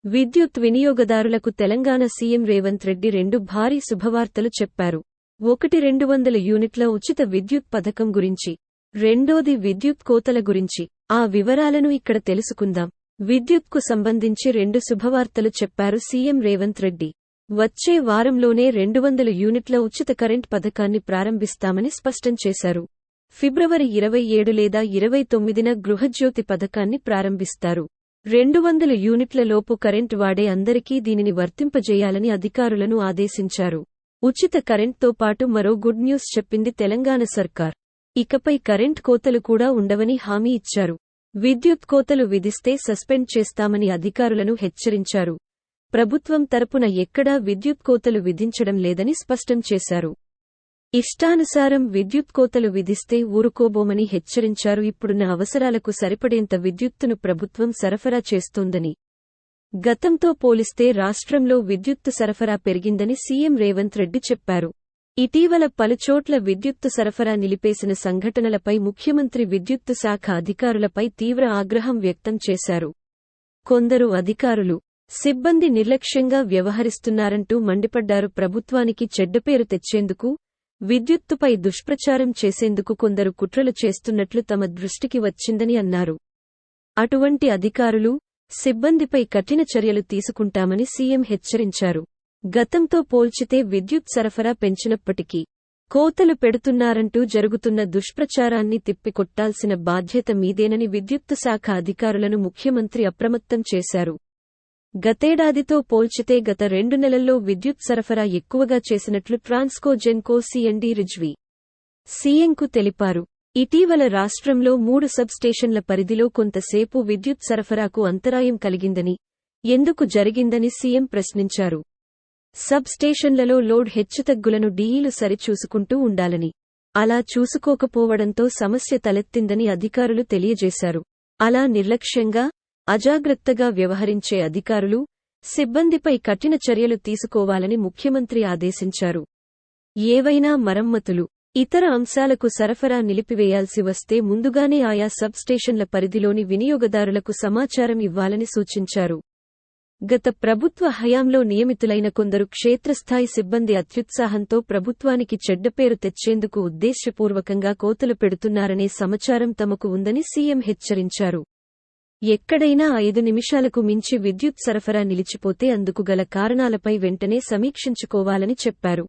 విద్యుత్ వినియోగదారులకు తెలంగాణ సీఎం రేవంత్ రెడ్డి రెండు భారీ శుభవార్తలు చెప్పారు. ఒకటి 200 యూనిట్ల ఉచిత విద్యుత్ పథకం గురించి, రెండోది విద్యుత్ కోతల గురించి. ఆ వివరాలను ఇక్కడ తెలుసుకుందాం. విద్యుత్కు సంబంధించి రెండు శుభవార్తలు చెప్పారు సీఎం రేవంత్ రెడ్డి. వచ్చే వారంలోనే 200 యూనిట్ల ఉచిత కరెంట్ పథకాన్ని ప్రారంభిస్తామని స్పష్టం చేశారు. ఫిబ్రవరి 27 లేదా 29న గృహజ్యోతి పథకాన్ని ప్రారంభిస్తారు. 200 యూనిట్ల లోపు కరెంట్ వాడే అందరికీ దీనిని వర్తింపజేయాలని అధికారులను ఆదేశించారు. ఉచిత కరెంట్తో పాటు మరో గుడ్ న్యూస్ చెప్పింది తెలంగాణ సర్కార్. ఇకపై కరెంట్ కోతలు కూడా ఉండవని హామీ ఇచ్చారు. విద్యుత్ కోతలు విధిస్తే సస్పెండ్ చేస్తామని అధికారులను హెచ్చరించారు. ప్రభుత్వం తరపున ఎక్కడా విద్యుత్ కోతలు విధించడం లేదని స్పష్టం చేశారు. ఇష్టానుసారం విద్యుత్ కోతలు విధిస్తే ఊరుకోబోమని హెచ్చరించారు. ఇప్పుడున్న అవసరాలకు సరిపడేంత విద్యుత్తును ప్రభుత్వం సరఫరా చేస్తోందని, గతంతో పోలిస్తే రాష్ట్రంలో విద్యుత్తు సరఫరా పెరిగిందని సీఎం రేవంత్ రెడ్డి చెప్పారు. ఇటీవల పలుచోట్ల విద్యుత్తు సరఫరా నిలిపేసిన సంఘటనలపై ముఖ్యమంత్రి విద్యుత్తు శాఖ అధికారులపై తీవ్ర ఆగ్రహం వ్యక్తం చేశారు. కొందరు అధికారులు, సిబ్బంది నిర్లక్ష్యంగా వ్యవహరిస్తున్నారంటూ మండిపడ్డారు. ప్రభుత్వానికి చెడ్డపేరు తెచ్చేందుకు, విద్యుత్తుపై దుష్ప్రచారం చేసేందుకు కొందరు కుట్రలు చేస్తున్నట్లు తమ దృష్టికి వచ్చిందని అన్నారు. అటువంటి అధికారులు, సిబ్బందిపై కఠిన చర్యలు తీసుకుంటామని సీఎం హెచ్చరించారు. గతంతో పోల్చితే విద్యుత్ సరఫరా పెంచినప్పటికీ కోతలు పెడుతున్నారంటూ జరుగుతున్న దుష్ప్రచారాన్ని తిప్పికొట్టాల్సిన బాధ్యత మీదేనని విద్యుత్తు శాఖ అధికారులను ముఖ్యమంత్రి అప్రమత్తం చేశారు. గతేడాదితో పోల్చితే గత 2 నెలల్లో విద్యుత్ సరఫరా ఎక్కువగా చేసినట్లు ట్రాన్స్కో జెన్కో సీఎండీ రిజ్వీ సీఎంకు తెలిపారు. ఇటీవల రాష్ట్రంలో 3 సబ్ స్టేషన్ల పరిధిలో కొంతసేపు విద్యుత్ సరఫరాకు అంతరాయం కలిగిందని, ఎందుకు జరిగిందని సీఎం ప్రశ్నించారు. సబ్ స్టేషన్లలో లోడ్ హెచ్చుతగ్గులను డీఈలు సరిచూసుకుంటూ ఉండాలని, అలా చూసుకోకపోవడంతో సమస్య తలెత్తిందని అధికారులు తెలియజేశారు. అలా నిర్లక్ష్యంగా, అజాగ్రత్తగా వ్యవహరించే అధికారులు, సిబ్బందిపై కఠిన చర్యలు తీసుకోవాలని ముఖ్యమంత్రి ఆదేశించారు. ఏవైనా మరమ్మతులు, ఇతర అంశాలకు సరఫరా నిలిపివేయాల్సి వస్తే ముందుగానే ఆయా సబ్ స్టేషన్ల పరిధిలోని వినియోగదారులకు సమాచారం ఇవ్వాలని సూచించారు. గత ప్రభుత్వ హయాంలో నియమితులైన కొందరు క్షేత్రస్థాయి సిబ్బంది అత్యుత్సాహంతో ప్రభుత్వానికి చెడ్డపేరు తెచ్చేందుకు ఉద్దేశ్యపూర్వకంగా కోతలు పెడుతున్నారనే సమాచారం తమకు ఉందని సీఎం హెచ్చరించారు. ఎక్కడైనా 5 నిమిషాలకు మించి విద్యుత్ సరఫరా నిలిచిపోతే అందుకు గల కారణాలపై వెంటనే సమీక్షించుకోవాలని చెప్పారు.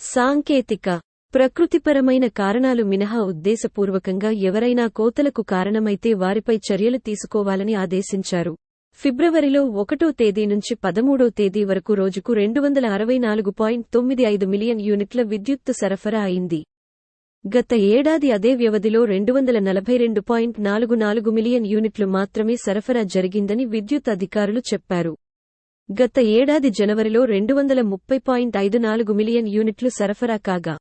సాంకేతిక, ప్రకృతిపరమైన కారణాలు మినహా ఉద్దేశపూర్వకంగా ఎవరైనా కోతలకు కారణమైతే వారిపై చర్యలు తీసుకోవాలని ఆదేశించారు. ఫిబ్రవరిలో 1వ తేదీ నుంచి 13వ తేదీ వరకు రోజుకు 264.95 మిలియన్ యూనిట్ల విద్యుత్తు సరఫరా అయింది. గత ఏడాది అదే వ్యవధిలో 242.44 మిలియన్ యూనిట్లు మాత్రమే సరఫరా జరిగిందని విద్యుత్ అధికారులు చెప్పారు. గత ఏడాది జనవరిలో 230.54 మిలియన్ యూనిట్లు సరఫరా కాగా,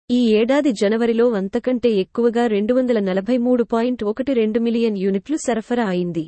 ఈ ఏడాది జనవరిలో అంతకంటే ఎక్కువగా 243.12 మిలియన్ యూనిట్లు సరఫరా అయింది.